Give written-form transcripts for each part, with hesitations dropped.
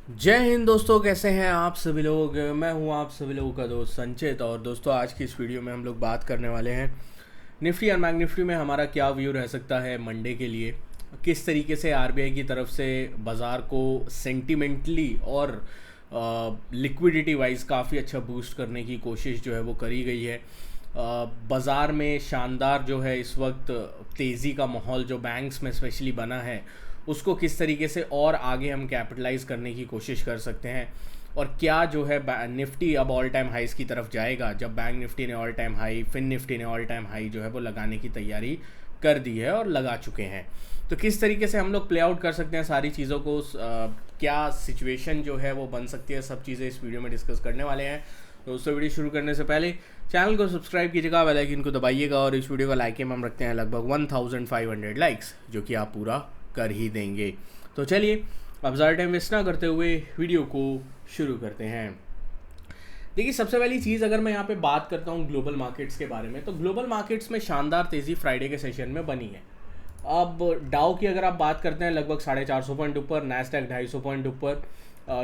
जय हिंद दोस्तों, कैसे हैं आप सभी लोग। मैं हूं आप सभी लोगों का दोस्त संचित। और दोस्तों, आज की इस वीडियो में हम लोग बात करने वाले हैं निफ्टी और बैंक निफ्टी में हमारा क्या व्यू रह सकता है मंडे के लिए। किस तरीके से आरबीआई की तरफ से बाज़ार को सेंटिमेंटली और लिक्विडिटी वाइज काफ़ी अच्छा बूस्ट करने की कोशिश जो है वो करी गई है। बाज़ार में शानदार जो है इस वक्त तेज़ी का माहौल जो बैंक्स में स्पेशली बना है, उसको किस तरीके से और आगे हम कैपिटलाइज करने की कोशिश कर सकते हैं। और क्या जो है निफ्टी अब ऑल टाइम हाइस की तरफ जाएगा, जब बैंक निफ्टी ने all time high, fin Nifty ने ऑल टाइम हाई जो है वो लगाने की तैयारी कर दी है और लगा चुके हैं। तो किस तरीके से हम लोग प्ले आउट कर सकते हैं सारी चीज़ों को, क्या सिचुएशन जो है वो बन सकती है, सब चीज़ें इस वीडियो में डिस्कस करने वाले हैं। दोस्तों, वीडियो शुरू करने से पहले चैनल को सब्सक्राइब कीजिएगा, बेल आइकन को दबाइएगा और इस वीडियो का लाइक में हम रखते हैं लगभग 1500 लाइक्स, जो कि आप पूरा कर ही देंगे। तो चलिए अब ज़्यादा टाइम वेस्ट ना करते हुए वीडियो को शुरू करते हैं। देखिए, सबसे पहली चीज़ अगर मैं यहाँ पे बात करता हूँ ग्लोबल मार्केट्स के बारे में, तो ग्लोबल मार्केट्स में शानदार तेज़ी फ्राइडे के सेशन में बनी है। अब डाउ की अगर आप बात करते हैं, लगभग 450 पॉइंट ऊपर, नैस्डैक 250 पॉइंट ऊपर।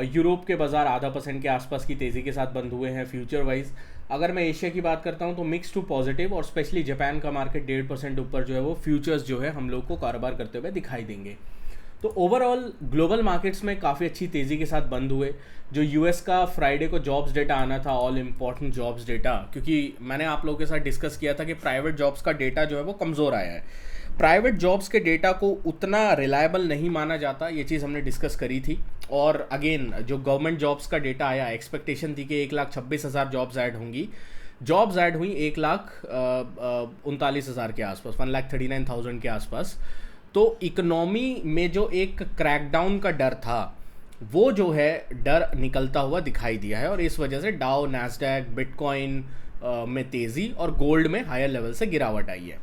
यूरोप के बाज़ार ½ % के आसपास की तेज़ी के साथ बंद हुए हैं फ्यूचर वाइज। अगर मैं एशिया की बात करता हूं तो मिक्स टू पॉजिटिव, और स्पेशली जापान का मार्केट 1.5% ऊपर जो है वो फ्यूचर्स जो है हम लोग को कारोबार करते हुए दिखाई देंगे। तो ओवरऑल ग्लोबल मार्केट्स में काफ़ी अच्छी तेज़ी के साथ बंद हुए। जो यूएस का फ्राइडे को जॉब्स डेटा आना था, ऑल इम्पॉर्टेंट जॉब्स डेटा, क्योंकि मैंने आप लोगों के साथ डिस्कस किया था कि प्राइवेट जॉब्स का डेटा जो है वो कमज़ोर आया है। प्राइवेट जॉब्स के डेटा को उतना रिलायबल नहीं माना जाता, ये चीज़ हमने डिस्कस करी थी। और अगेन जो गवर्नमेंट जॉब्स का डेटा आया, एक्सपेक्टेशन थी कि 1,26,000 जॉब्स ऐड होंगी। जॉब्स ऐड हुई 1,39,000 के आसपास, 1,39,000 के आसपास। तो इकोनॉमी में जो एक क्रैकडाउन का डर था, वो जो है डर निकलता हुआ दिखाई दिया है, और इस वजह से डाउ, नैस्डैक, बिटकॉइन में तेज़ी और गोल्ड में हायर लेवल से गिरावट आई है।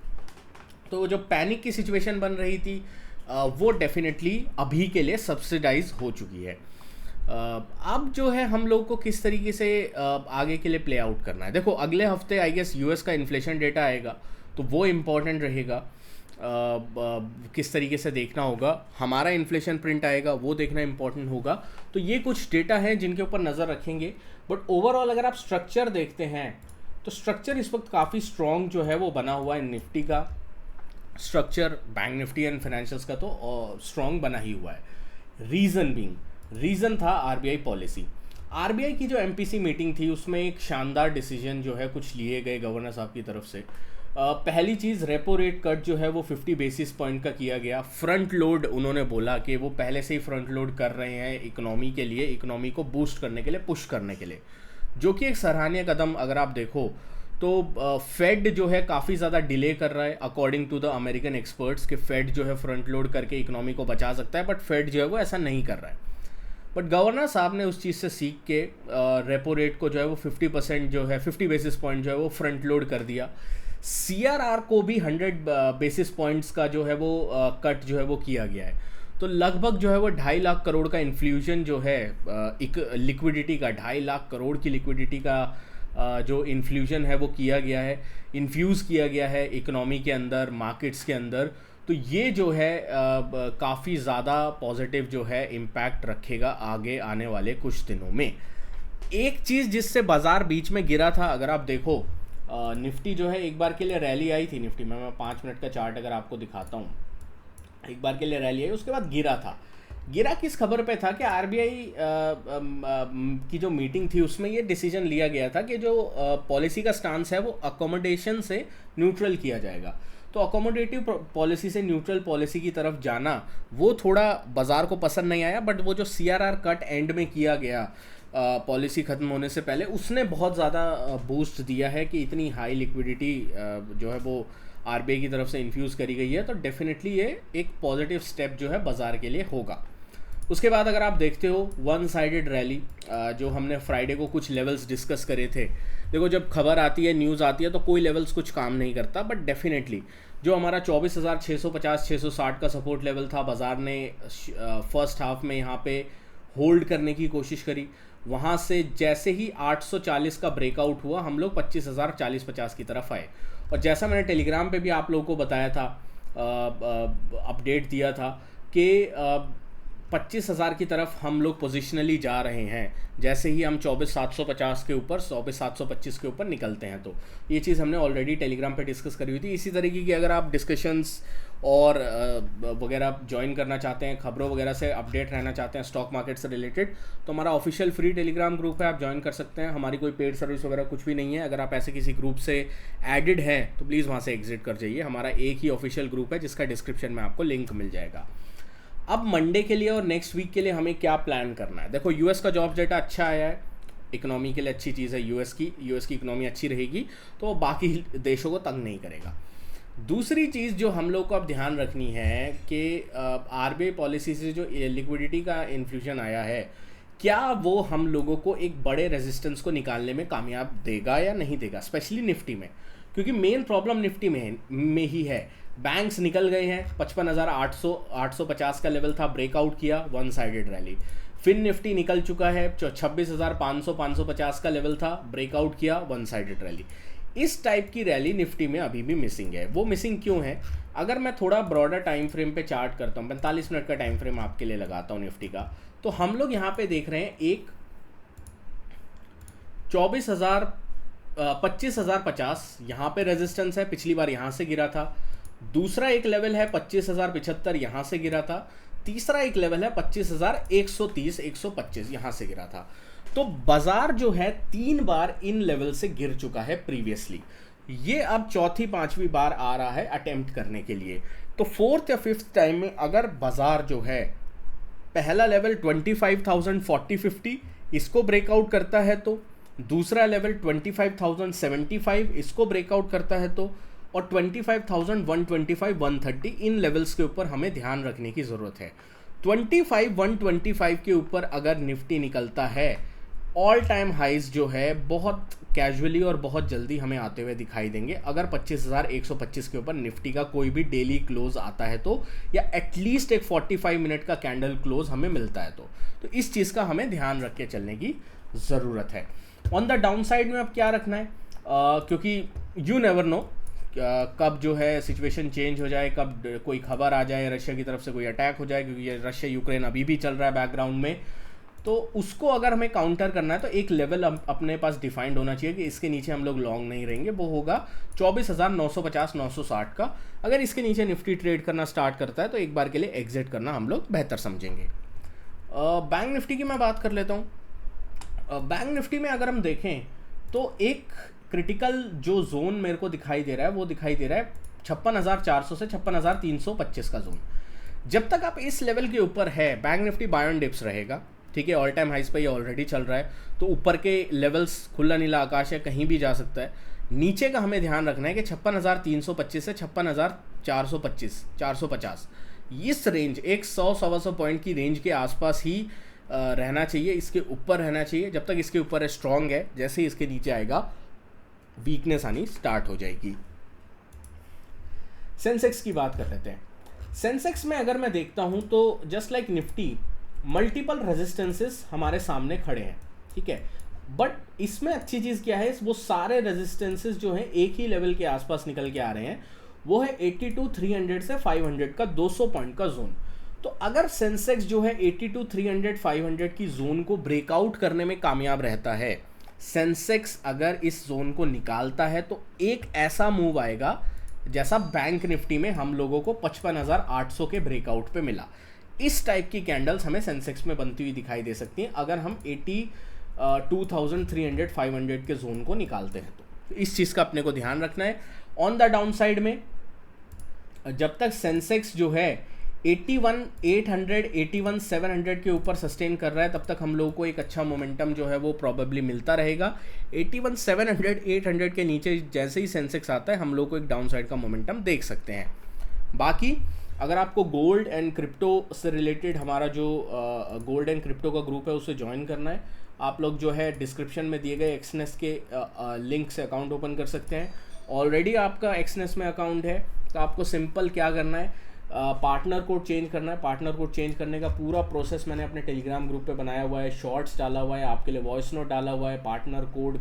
तो जो पैनिक की सिचुएशन बन रही थी वो डेफिनेटली अभी के लिए सब्सिडाइज हो चुकी है। अब जो है हम लोग को किस तरीके से आगे के लिए प्ले आउट करना है। देखो, अगले हफ्ते आई गेस यूएस का इन्फ्लेशन डेटा आएगा, तो वो इम्पॉर्टेंट रहेगा। किस तरीके से देखना होगा, हमारा इन्फ्लेशन प्रिंट आएगा, वो देखना इम्पॉर्टेंट होगा। तो ये कुछ डेटा हैं जिनके ऊपर नज़र रखेंगे। बट ओवरऑल अगर आप स्ट्रक्चर देखते हैं, तो स्ट्रक्चर इस वक्त काफ़ी स्ट्रॉन्ग जो है वो बना हुआ है। निफ्टी का structure, bank Nifty and financials का तो स्ट्रॉन्ग बना ही हुआ है। रीज़न था आरबीआई पॉलिसी। आरबीआई की जो एमपीसी मीटिंग थी, उसमें एक शानदार डिसीजन जो है कुछ लिए गए गवर्नर साहब की तरफ से। पहली चीज़, रेपो रेट कट जो है वो 50 बेसिस पॉइंट का किया गया। फ्रंट लोड उन्होंने बोला कि वो पहले से ही फ्रंट लोड कर रहे हैं इकोनॉमी के लिए, इकोनॉमी को बूस्ट करने के लिए, पुश करने के लिए, जो कि एक सराहनीय कदम। अगर आप देखो तो फेड जो है काफ़ी ज़्यादा डिले कर रहा है according to the American experts, कि फेड जो है फ्रंट लोड करके इकोनॉमी को बचा सकता है, बट फेड जो है वो ऐसा नहीं कर रहा है। बट गवर्नर साहब ने उस चीज़ से सीख के रेपो रेट को जो है वो 50% जो है 50 बेसिस पॉइंट जो है वो फ्रंट लोड कर दिया। सीआरआर को भी 100 बेसिस पॉइंट्स का जो है वो कट जो है वो किया गया है। तो लगभग जो है वो 2.5 लाख करोड़ का इन्फ्ल्यूजन जो है एक लिक्विडिटी का, 2.5 लाख करोड़ की लिक्विडिटी का जो इन्फ्ल्यूजन है वो किया गया है, इन्फ्यूज़ किया गया है इकोनॉमी के अंदर, मार्केट्स के अंदर। तो ये जो है काफ़ी ज़्यादा पॉजिटिव जो है इम्पैक्ट रखेगा आगे आने वाले कुछ दिनों में। एक चीज़ जिससे बाज़ार बीच में गिरा था, अगर आप देखो, निफ्टी जो है एक बार के लिए रैली आई थी। निफ्टी में मैं 5 मिनट का चार्ट अगर आपको दिखाता हूँ, एक बार के लिए रैली आई, उसके बाद गिरा था। गिरा किस खबर पे था कि आरबीआई की जो मीटिंग थी उसमें ये डिसीजन लिया गया था कि जो पॉलिसी का स्टांस है वो अकोमोडेशन से न्यूट्रल किया जाएगा। तो अकोमोडेटिव पॉलिसी से न्यूट्रल पॉलिसी की तरफ जाना वो थोड़ा बाज़ार को पसंद नहीं आया। बट वो जो सीआरआर कट एंड में किया गया पॉलिसी ख़त्म होने से पहले, उसने बहुत ज़्यादा बूस्ट दिया है कि इतनी हाई लिक्विडिटी जो है वो आरबीआई की तरफ से इन्फ्यूज़ करी गई है। तो डेफिनेटली ये एक पॉजिटिव स्टेप जो है बाज़ार के लिए होगा। उसके बाद अगर आप देखते हो वन साइडेड रैली, जो हमने फ्राइडे को कुछ लेवल्स डिस्कस करे थे। देखो, जब खबर आती है, न्यूज़ आती है, तो कोई लेवल्स कुछ काम नहीं करता। बट डेफिनेटली जो हमारा 24,650 660 का सपोर्ट लेवल था, बाज़ार ने फर्स्ट हाफ में यहाँ पे होल्ड करने की कोशिश करी। वहाँ से जैसे ही 840 का ब्रेकआउट हुआ, हम लोग 25,040-50 की तरफ आए। और जैसा मैंने टेलीग्राम पे भी आप लोगों को बताया था, अपडेट दिया था कि 25,000 की तरफ हम लोग पोजिशनली जा रहे हैं जैसे ही हम 24,750 के ऊपर 24,725 के ऊपर निकलते हैं। तो ये चीज़ हमने ऑलरेडी टेलीग्राम पे डिस्कस करी हुई थी। इसी तरीके की अगर आप डिस्कशंस और वगैरह ज्वाइन करना चाहते हैं, खबरों वगैरह से अपडेट रहना चाहते हैं स्टॉक मार्केट से रिलेटेड, तो हमारा ऑफिशियल फ्री टेलीग्राम ग्रुप है, आप ज्वाइन कर सकते हैं। हमारी कोई पेड सर्विस वगैरह कुछ भी नहीं है। अगर आप ऐसे किसी ग्रुप से एडिड हैं तो प्लीज़ वहाँ से एग्जिट कर जाइए। हमारा एक ही ऑफिशियल ग्रुप है जिसका डिस्क्रिप्शन में आपको लिंक मिल जाएगा। अब मंडे के लिए और नेक्स्ट वीक के लिए हमें क्या प्लान करना है? देखो, यूएस का जॉब डेटा अच्छा आया है, इकोनॉमी के लिए अच्छी चीज़ है। यूएस की इकोनॉमी अच्छी रहेगी तो वो बाकी देशों को तंग नहीं करेगा। दूसरी चीज़ जो हम लोग को अब ध्यान रखनी है कि आरबीआई पॉलिसी से जो लिक्विडिटी का इन्फ्यूजन आया है, क्या वो हम लोगों को एक बड़े रेजिस्टेंस को निकालने में कामयाब देगा या नहीं देगा, स्पेशली निफ्टी में। क्योंकि मेन प्रॉब्लम निफ्टी में ही है। बैंक्स निकल गए हैं, 55,850 का लेवल था, ब्रेकआउट किया, वन साइडेड रैली। फिर निफ्टी निकल चुका है, 26,550 का लेवल था, ब्रेकआउट किया, वन साइडेड रैली। इस टाइप की रैली निफ्टी में अभी भी मिसिंग है। वो मिसिंग क्यों है? अगर मैं थोड़ा ब्रॉडर टाइम फ्रेम पे चार्ट करता हूँ, 45 मिनट का टाइम फ्रेम आपके लिए लगाता हूँ निफ्टी का, तो हम लोग यहाँ पे देख रहे हैं एक 25,050 यहाँ पे रेजिस्टेंस है, पिछली बार यहाँ से गिरा था। दूसरा एक लेवल है 25,075, यहाँ से गिरा था। तीसरा एक लेवल है 25,130, 125 यहाँ से गिरा था। तो बाजार जो है 3 बार इन लेवल से गिर चुका है प्रीवियसली। ये अब चौथी पांचवी बार आ रहा है अटेम्प्ट करने के लिए। तो फोर्थ या फिफ्थ टाइम में अगर बाजार जो है पहला लेवल 25,040-50 इसको ब्रेकआउट करता है तो, दूसरा लेवल 25,075 इसको ब्रेकआउट करता है तो, और 25,125, 130 इन लेवल्स के ऊपर हमें ध्यान रखने की ज़रूरत है। 25,125 के ऊपर अगर निफ्टी निकलता है, ऑल टाइम हाइज जो है बहुत कैजुअली और बहुत जल्दी हमें आते हुए दिखाई देंगे। अगर 25,125 के ऊपर निफ्टी का कोई भी डेली क्लोज आता है तो, या एटलीस्ट एक 45 मिनट का कैंडल क्लोज हमें मिलता है तो इस चीज़ का हमें ध्यान रख के चलने की ज़रूरत है। ऑन द डाउन साइड में अब क्या रखना है, क्योंकि यू नेवर नो कब जो है सिचुएशन चेंज हो जाए, कब कोई खबर आ जाए रशिया की तरफ से कोई अटैक हो जाए, क्योंकि ये रशिया यूक्रेन अभी भी चल रहा है बैकग्राउंड में। तो उसको अगर हमें काउंटर करना है तो एक लेवल अपने पास डिफाइंड होना चाहिए कि इसके नीचे हम लोग लॉन्ग नहीं रहेंगे। वो होगा 24,950, 960 का। अगर इसके नीचे निफ्टी ट्रेड करना स्टार्ट करता है तो एक बार के लिए एग्जिट करना हम लोग बेहतर समझेंगे। बैंक निफ्टी की मैं बात कर लेता हूँ। बैंक निफ्टी में अगर हम देखें तो एक क्रिटिकल जो जोन मेरे को दिखाई दे रहा है वो दिखाई दे रहा है 56,400 से 56,325 का जोन। जब तक आप इस लेवल के ऊपर है, bank Nifty buy on dips रहेगा। ठीक है, ऑल टाइम हाइज पे ये ऑलरेडी चल रहा है, तो ऊपर के लेवल्स खुला नीला आकाश है, कहीं भी जा सकता है। नीचे का हमें ध्यान रखना है कि 56,325 से 56,425, 450 इस रेंज, एक 100-125 पॉइंट की रेंज के आसपास ही रहना चाहिए। इसके ऊपर रहना चाहिए। जब तक इसके ऊपर है स्ट्रॉन्ग है, जैसे ही इसके नीचे आएगा वीकनेस आनी स्टार्ट हो जाएगी। सेंसेक्स की बात कर लेते हैं। सेंसेक्स में अगर मैं देखता हूं तो just like Nifty, multiple resistances हमारे सामने खड़े हैं। ठीक है, बट इसमें अच्छी चीज़ क्या है, वो सारे रेजिस्टेंसेस जो हैं एक ही लेवल के आसपास निकल के आ रहे हैं। वो है 82,300 से 500 का 200 पॉइंट का जोन। तो अगर सेंसेक्स जो है 82,300, 500 की जोन को ब्रेकआउट करने में कामयाब रहता है, सेंसेक्स अगर इस जोन को निकालता है तो एक ऐसा मूव आएगा जैसा बैंक निफ्टी में हम लोगों को 55,800 के ब्रेकआउट पे मिला। इस टाइप की कैंडल्स हमें सेंसेक्स में बनती हुई दिखाई दे सकती हैं अगर हम 82,300, 500 के जोन को निकालते हैं तो इस चीज़ का अपने को ध्यान रखना है। ऑन द डाउन साइड में जब तक सेंसेक्स जो है 81,800, 81,700 के ऊपर सस्टेन कर रहा है, तब तक हम लोगों को एक अच्छा मोमेंटम जो है वो प्रॉबेबली मिलता रहेगा। 81,700, 800 के नीचे जैसे ही सेंसेक्स आता है हम लोग को एक डाउन साइड का मोमेंटम देख सकते हैं। बाकी अगर आपको गोल्ड एंड क्रिप्टो से रिलेटेड हमारा जो गोल्ड एंड क्रिप्टो का ग्रुप है उसे ज्वाइन करना है, आप लोग जो है डिस्क्रिप्शन में दिए गए एक्सनेस के लिंक से अकाउंट ओपन कर सकते हैं। ऑलरेडी आपका एक्सनेस में अकाउंट है तो आपको सिंपल क्या करना है, पार्टनर कोड चेंज करना है। पार्टनर कोड चेंज करने का पूरा प्रोसेस मैंने अपने टेलीग्राम ग्रुप पे बनाया हुआ है, शॉर्ट्स डाला हुआ है, आपके लिए वॉइस नोट डाला हुआ है। पार्टनर कोड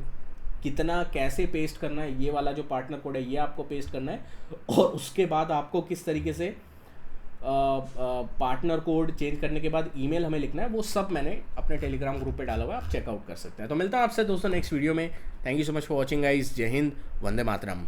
कितना कैसे पेस्ट करना है, ये वाला जो पार्टनर कोड है ये आपको पेस्ट करना है, और उसके बाद आपको किस तरीके से पार्टनर कोड चेंज करने के बाद ईमेल हमें लिखना है, वो सब मैंने अपने टेलीग्राम ग्रुप पे डाला हुआ है, आप चेकआउट कर सकते हैं। तो मिलता हूँ आपसे दोस्तों नेक्स्ट वीडियो में। Thank you so much for watching guys. जय हिंद, वंदे मातरम।